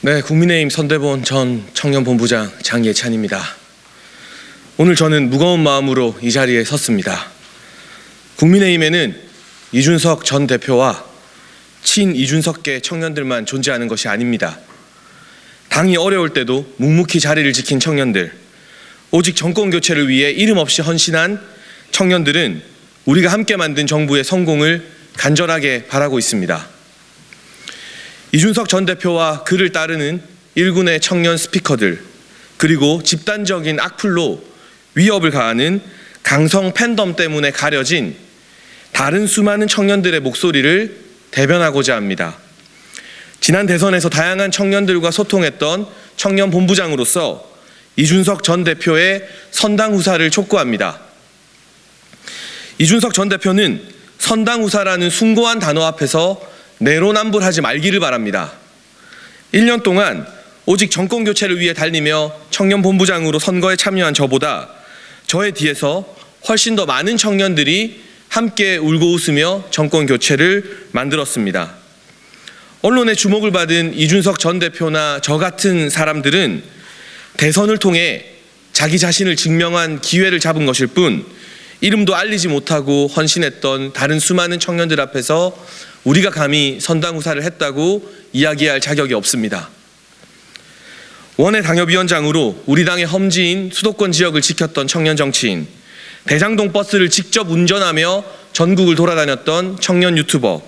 네, 국민의힘 선대본 전 청년본부장 장예찬입니다. 오늘 저는 무거운 마음으로 이 자리에 섰습니다. 국민의힘에는 이준석 전 대표와 친 이준석계 청년들만 존재하는 것이 아닙니다. 당이 어려울 때도 묵묵히 자리를 지킨 청년들, 오직 정권 교체를 위해 이름 없이 헌신한 청년들은 우리가 함께 만든 정부의 성공을 간절하게 바라고 있습니다. 이준석 전 대표와 그를 따르는 일군의 청년 스피커들, 그리고 집단적인 악플로 위협을 가하는 강성 팬덤 때문에 가려진 다른 수많은 청년들의 목소리를 대변하고자 합니다. 지난 대선에서 다양한 청년들과 소통했던 청년 본부장으로서 이준석 전 대표의 선당 후사를 촉구합니다. 이준석 전 대표는 선당 후사라는 숭고한 단어 앞에서 내로남불하지 말기를 바랍니다. 1년 동안 오직 정권 교체를 위해 달리며 청년 본부장으로 선거에 참여한 저보다 저의 뒤에서 훨씬 더 많은 청년들이 함께 울고 웃으며 정권 교체를 만들었습니다. 언론의 주목을 받은 이준석 전 대표나 저 같은 사람들은 대선을 통해 자기 자신을 증명한 기회를 잡은 것일 뿐 이름도 알리지 못하고 헌신했던 다른 수많은 청년들 앞에서 우리가 감히 선당 후사를 했다고 이야기할 자격이 없습니다. 원외 당협위원장으로 우리 당의 험지인 수도권 지역을 지켰던 청년 정치인, 대장동 버스를 직접 운전하며 전국을 돌아다녔던 청년 유튜버,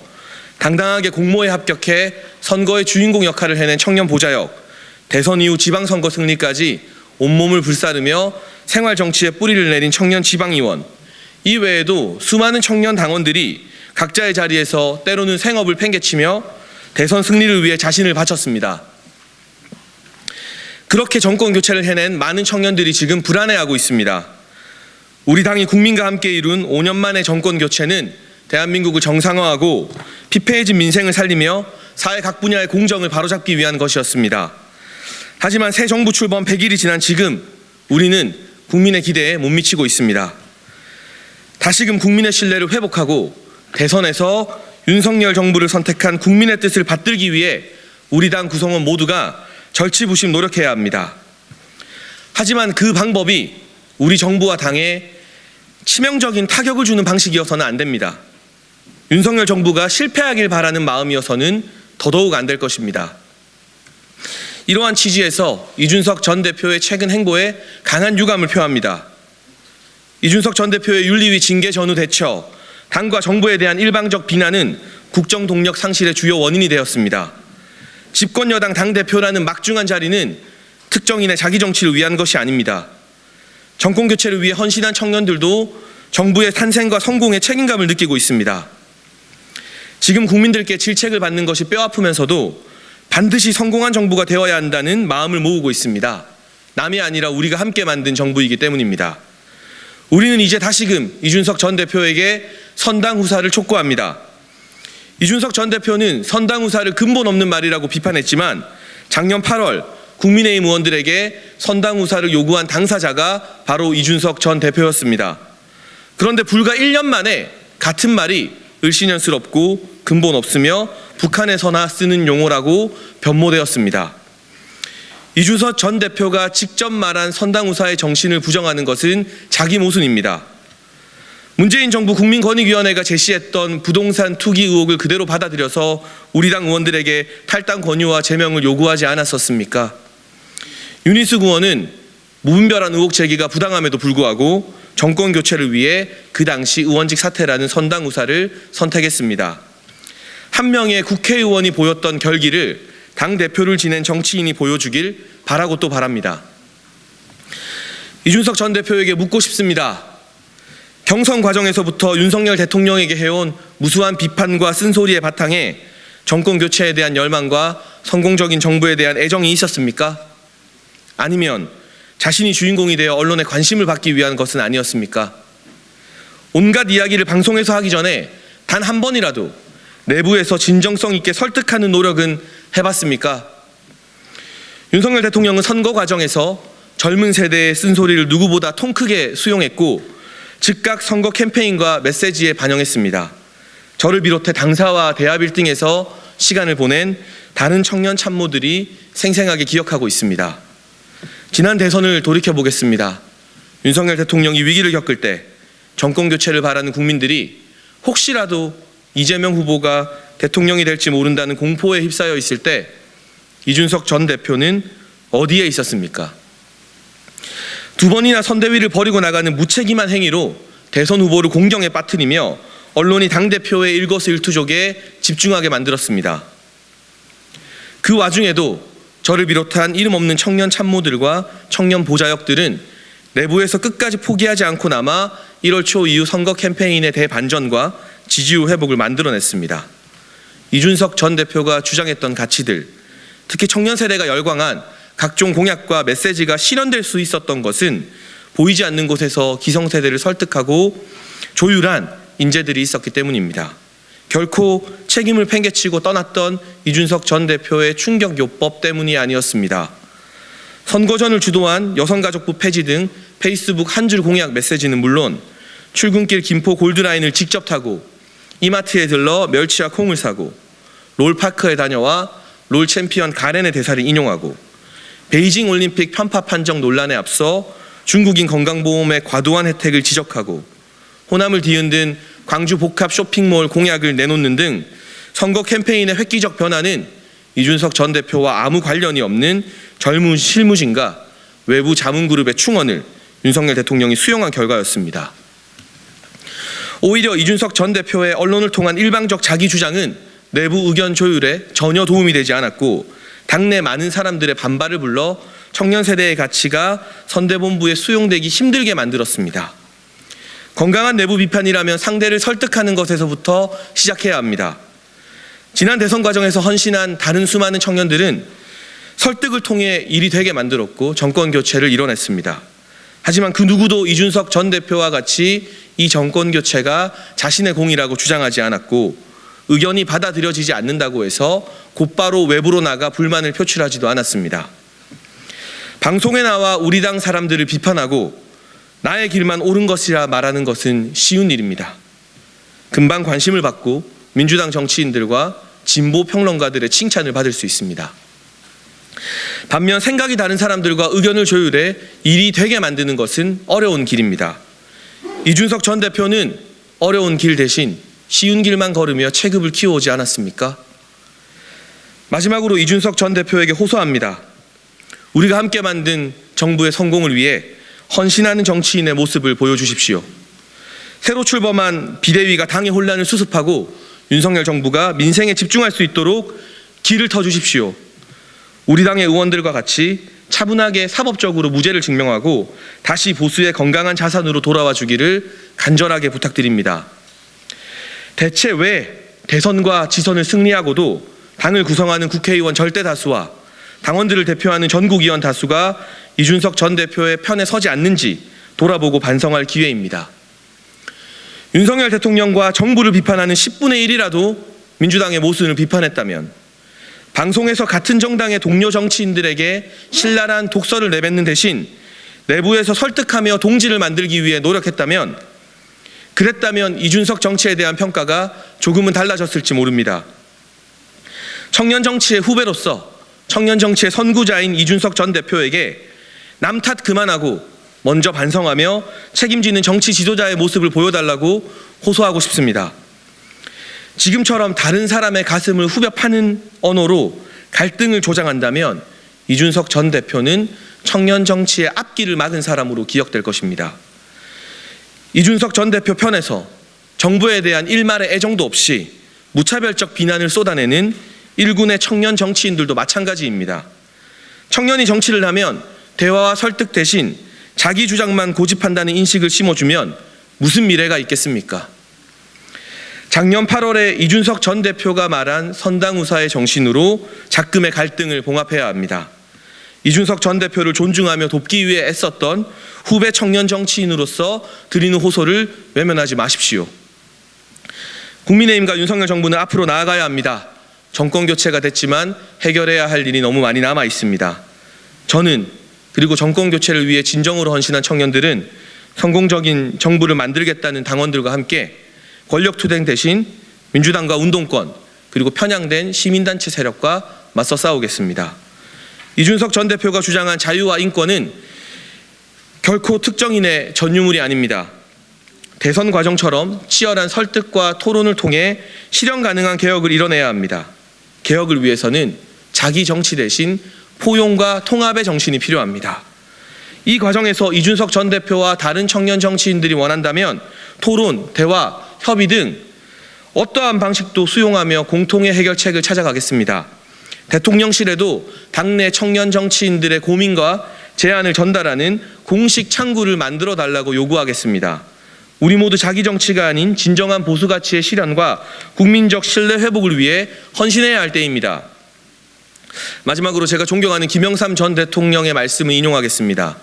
당당하게 공모에 합격해 선거의 주인공 역할을 해낸 청년 보좌역, 대선 이후 지방선거 승리까지 온몸을 불사르며 생활 정치에 뿌리를 내린 청년 지방의원, 이 외에도 수많은 청년 당원들이 각자의 자리에서 때로는 생업을 팽개치며 대선 승리를 위해 자신을 바쳤습니다. 그렇게 정권 교체를 해낸 많은 청년들이 지금 불안해하고 있습니다. 우리 당이 국민과 함께 이룬 5년 만의 정권 교체는 대한민국을 정상화하고 피폐해진 민생을 살리며 사회 각 분야의 공정을 바로잡기 위한 것이었습니다. 하지만 새 정부 출범 100일이 지난 지금 우리는 국민의 기대에 못 미치고 있습니다. 다시금 국민의 신뢰를 회복하고 대선에서 윤석열 정부를 선택한 국민의 뜻을 받들기 위해 우리 당 구성원 모두가 절치부심 노력해야 합니다. 하지만 그 방법이 우리 정부와 당에 치명적인 타격을 주는 방식이어서는 안 됩니다. 윤석열 정부가 실패하길 바라는 마음이어서는 더더욱 안 될 것입니다. 이러한 취지에서 이준석 전 대표의 최근 행보에 강한 유감을 표합니다. 이준석 전 대표의 윤리위 징계 전후 대처, 당과 정부에 대한 일방적 비난은 국정 동력 상실의 주요 원인이 되었습니다. 집권 여당 당대표라는 막중한 자리는 특정인의 자기 정치를 위한 것이 아닙니다. 정권 교체를 위해 헌신한 청년들도 정부의 탄생과 성공에 책임감을 느끼고 있습니다. 지금 국민들께 질책을 받는 것이 뼈아프면서도 반드시 성공한 정부가 되어야 한다는 마음을 모으고 있습니다. 남이 아니라 우리가 함께 만든 정부이기 때문입니다. 우리는 이제 다시금 이준석 전 대표에게 선당 후사를 촉구합니다. 이준석 전 대표는 선당 후사를 근본 없는 말이라고 비판했지만 작년 8월 국민의힘 의원들에게 선당 후사를 요구한 당사자가 바로 이준석 전 대표였습니다. 그런데 불과 1년 만에 같은 말이 을씨년스럽고 근본 없으며 북한에서나 쓰는 용어라고 변모되었습니다. 이준석 전 대표가 직접 말한 선당 후사의 정신을 부정하는 것은 자기 모순입니다. 문재인 정부 국민권익위원회가 제시했던 부동산 투기 의혹을 그대로 받아들여서 우리 당 의원들에게 탈당 권유와 제명을 요구하지 않았었습니까? 윤희숙 의원은 무분별한 의혹 제기가 부당함에도 불구하고 정권 교체를 위해 그 당시 의원직 사퇴라는 선당 후사를 선택했습니다. 한 명의 국회의원이 보였던 결기를 당대표를 지낸 정치인이 보여주길 바라고 또 바랍니다. 이준석 전 대표에게 묻고 싶습니다. 경선 과정에서부터 윤석열 대통령에게 해온 무수한 비판과 쓴소리의 바탕에 정권 교체에 대한 열망과 성공적인 정부에 대한 애정이 있었습니까? 아니면 자신이 주인공이 되어 언론의 관심을 받기 위한 것은 아니었습니까? 온갖 이야기를 방송에서 하기 전에 단 한 번이라도 내부에서 진정성 있게 설득하는 노력은 해봤습니까? 윤석열 대통령은 선거 과정에서 젊은 세대의 쓴소리를 누구보다 통 크게 수용했고 즉각 선거 캠페인과 메시지에 반영했습니다. 저를 비롯해 당사와 대합 1등에서 시간을 보낸 다른 청년 참모들이 생생하게 기억하고 있습니다. 지난 대선을 돌이켜보겠습니다. 윤석열 대통령이 위기를 겪을 때 정권 교체를 바라는 국민들이 혹시라도 이재명 후보가 대통령이 될지 모른다는 공포에 휩싸여 있을 때 이준석 전 대표는 어디에 있었습니까? 두 번이나 선대위를 벌이고 나가는 무책임한 행위로 대선 후보를 공경에 빠뜨리며 언론이 당대표의 일거수일투족에 집중하게 만들었습니다. 그 와중에도 저를 비롯한 이름 없는 청년 참모들과 청년 보좌역들은 내부에서 끝까지 포기하지 않고 남아 1월 초 이후 선거 캠페인의 대반전과 지지율 회복을 만들어냈습니다. 이준석 전 대표가 주장했던 가치들, 특히 청년 세대가 열광한 각종 공약과 메시지가 실현될 수 있었던 것은 보이지 않는 곳에서 기성세대를 설득하고 조율한 인재들이 있었기 때문입니다. 결코 책임을 팽개치고 떠났던 이준석 전 대표의 충격요법 때문이 아니었습니다. 선거 전을 주도한 여성가족부 폐지 등 페이스북 한 줄 공약 메시지는 물론 출근길 김포 골드라인을 직접 타고 이마트에 들러 멸치와 콩을 사고 롤파크에 다녀와 롤 챔피언 가렌의 대사를 인용하고 베이징 올림픽 편파 판정 논란에 앞서 중국인 건강보험의 과도한 혜택을 지적하고 호남을 뒤흔든 광주 복합 쇼핑몰 공약을 내놓는 등 선거 캠페인의 획기적 변화는 이준석 전 대표와 아무 관련이 없는 젊은 실무진과 외부 자문그룹의 충원을 윤석열 대통령이 수용한 결과였습니다. 오히려 이준석 전 대표의 언론을 통한 일방적 자기 주장은 내부 의견 조율에 전혀 도움이 되지 않았고 당내 많은 사람들의 반발을 불러 청년 세대의 가치가 선대본부에 수용되기 힘들게 만들었습니다. 건강한 내부 비판이라면 상대를 설득하는 것에서부터 시작해야 합니다. 지난 대선 과정에서 헌신한 다른 수많은 청년들은 설득을 통해 일이 되게 만들었고 정권 교체를 이뤄냈습니다. 하지만 그 누구도 이준석 전 대표와 같이 이 정권 교체가 자신의 공이라고 주장하지 않았고 의견이 받아들여지지 않는다고 해서 곧바로 외부로 나가 불만을 표출하지도 않았습니다. 방송에 나와 우리 당 사람들을 비판하고 나의 길만 옳은 것이라 말하는 것은 쉬운 일입니다. 금방 관심을 받고 민주당 정치인들과 진보 평론가들의 칭찬을 받을 수 있습니다. 반면 생각이 다른 사람들과 의견을 조율해 일이 되게 만드는 것은 어려운 길입니다. 이준석 전 대표는 어려운 길 대신 쉬운 길만 걸으며 체급을 키워오지 않았습니까? 마지막으로 이준석 전 대표에게 호소합니다. 우리가 함께 만든 정부의 성공을 위해 헌신하는 정치인의 모습을 보여주십시오. 새로 출범한 비대위가 당의 혼란을 수습하고 윤석열 정부가 민생에 집중할 수 있도록 길을 터주십시오. 우리 당의 의원들과 같이 차분하게 사법적으로 무죄를 증명하고 다시 보수의 건강한 자산으로 돌아와 주기를 간절하게 부탁드립니다. 대체 왜 대선과 지선을 승리하고도 당을 구성하는 국회의원 절대 다수와 당원들을 대표하는 전국의원 다수가 이준석 전 대표의 편에 서지 않는지 돌아보고 반성할 기회입니다. 윤석열 대통령과 정부를 비판하는 10분의 1이라도 민주당의 모순을 비판했다면, 방송에서 같은 정당의 동료 정치인들에게 신랄한 독설을 내뱉는 대신 내부에서 설득하며 동지를 만들기 위해 노력했다면, 그랬다면 이준석 정치에 대한 평가가 조금은 달라졌을지 모릅니다. 청년 정치의 후배로서 청년 정치의 선구자인 이준석 전 대표에게 남 탓 그만하고 먼저 반성하며 책임지는 정치 지도자의 모습을 보여달라고 호소하고 싶습니다. 지금처럼 다른 사람의 가슴을 후벼 파는 언어로 갈등을 조장한다면 이준석 전 대표는 청년 정치의 앞길을 막은 사람으로 기억될 것입니다. 이준석 전 대표 편에서 정부에 대한 일말의 애정도 없이 무차별적 비난을 쏟아내는 일군의 청년 정치인들도 마찬가지입니다. 청년이 정치를 하면 대화와 설득 대신 자기 주장만 고집한다는 인식을 심어주면 무슨 미래가 있겠습니까? 작년 8월에 이준석 전 대표가 말한 선당우사의 정신으로 작금의 갈등을 봉합해야 합니다. 이준석 전 대표를 존중하며 돕기 위해 애썼던 후배 청년 정치인으로서 드리는 호소를 외면하지 마십시오. 국민의힘과 윤석열 정부는 앞으로 나아가야 합니다. 정권 교체가 됐지만 해결해야 할 일이 너무 많이 남아 있습니다. 저는, 그리고 정권 교체를 위해 진정으로 헌신한 청년들은 성공적인 정부를 만들겠다는 당원들과 함께 권력투쟁 대신 민주당과 운동권, 그리고 편향된 시민단체 세력과 맞서 싸우겠습니다. 이준석 전 대표가 주장한 자유와 인권은 결코 특정인의 전유물이 아닙니다. 대선 과정처럼 치열한 설득과 토론을 통해 실현 가능한 개혁을 이뤄내야 합니다. 개혁을 위해서는 자기 정치 대신 포용과 통합의 정신이 필요합니다. 이 과정에서 이준석 전 대표와 다른 청년 정치인들이 원한다면 토론, 대화, 협의 등 어떠한 방식도 수용하며 공통의 해결책을 찾아가겠습니다. 대통령실에도 당내 청년 정치인들의 고민과 제안을 전달하는 공식 창구를 만들어 달라고 요구하겠습니다. 우리 모두 자기 정치가 아닌 진정한 보수 가치의 실현과 국민적 신뢰 회복을 위해 헌신해야 할 때입니다. 마지막으로 제가 존경하는 김영삼 전 대통령의 말씀을 인용하겠습니다.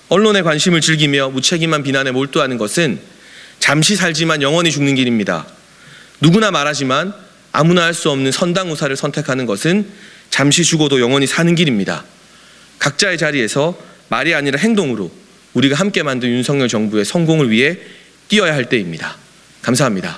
언론의 관심을 즐기며 무책임한 비난에 몰두하는 것은 잠시 살지만 영원히 죽는 길입니다. 누구나 말하지만 아무나 할 수 없는 선당우사를 선택하는 것은 잠시 죽어도 영원히 사는 길입니다. 각자의 자리에서 말이 아니라 행동으로 우리가 함께 만든 윤석열 정부의 성공을 위해 뛰어야 할 때입니다. 감사합니다.